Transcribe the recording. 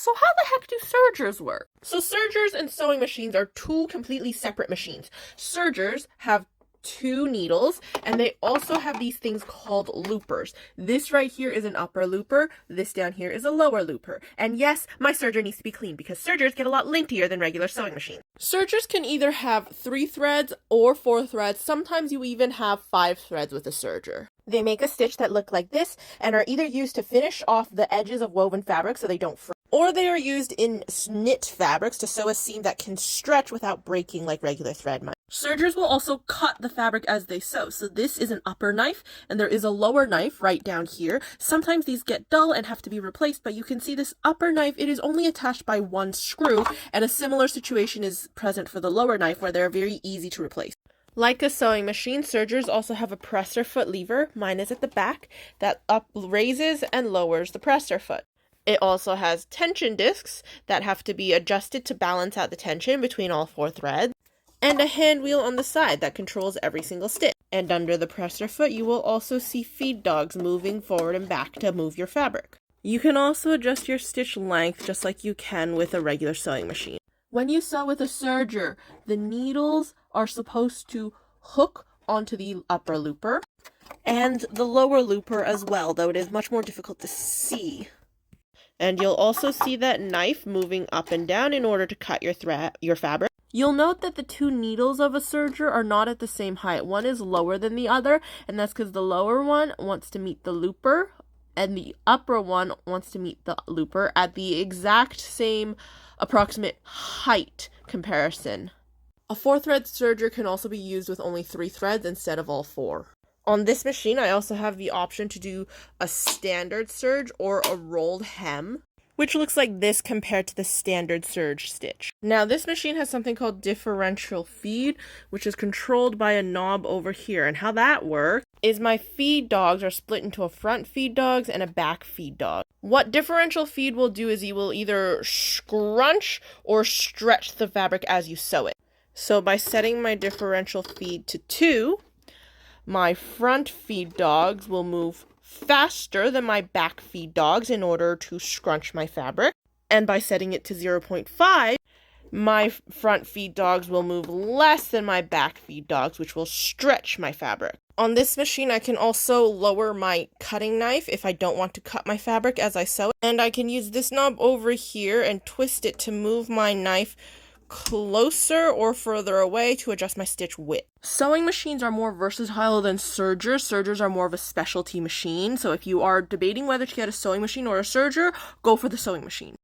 So how the heck do sergers work? So sergers and sewing machines are two completely separate machines. Sergers have two needles, and they also have these things called loopers. This right here is an upper looper, this down here is a lower looper. And yes, my serger needs to be clean because sergers get a lot linkier than regular sewing machines. Sergers can either have 3 threads or 4 threads. Sometimes you even have 5 threads with a serger. They make a stitch that look like this and are either used to finish off the edges of woven fabric so they don't fray, or they are used in knit fabrics to sew a seam that can stretch without breaking like regular thread might. Sergers will also cut the fabric as they sew. So this is an upper knife and there is a lower knife right down here. Sometimes these get dull and have to be replaced, but you can see this upper knife, it is only attached by 1 screw, and a similar situation is present for the lower knife where they're very easy to replace. Like a sewing machine, sergers also have a presser foot lever, mine is at the back, that raises and lowers the presser foot. It also has tension discs that have to be adjusted to balance out the tension between all 4 threads, and a hand wheel on the side that controls every single stitch. And under the presser foot, you will also see feed dogs moving forward and back to move your fabric. You can also adjust your stitch length just like you can with a regular sewing machine. When you sew with a serger, the needles are supposed to hook onto the upper looper and the lower looper as well, though it is much more difficult to see. And you'll also see that knife moving up and down in order to cut your fabric. You'll note that the 2 needles of a serger are not at the same height. One is lower than the other, and that's because the lower one wants to meet the looper, and the upper one wants to meet the looper at the exact same approximate height comparison. A 4-thread serger can also be used with only 3 threads instead of all 4. On this machine, I also have the option to do a standard serge or a rolled hem, which looks like this compared to the standard serge stitch. Now, this machine has something called differential feed, which is controlled by a knob over here. And how that works is my feed dogs are split into a front feed dogs and a back feed dog. What differential feed will do is you will either scrunch or stretch the fabric as you sew it. So by setting my differential feed to 2, my front feed dogs will move faster than my back feed dogs in order to scrunch my fabric. And by setting it to 0.5, my front feed dogs will move less than my back feed dogs, which will stretch my fabric. On this machine, I can also lower my cutting knife if I don't want to cut my fabric as I sew it. And I can use this knob over here and twist it to move my knife closer or further away to adjust my stitch width. Sewing machines are more versatile than sergers. Sergers are more of a specialty machine. So if you are debating whether to get a sewing machine or a serger, go for the sewing machine.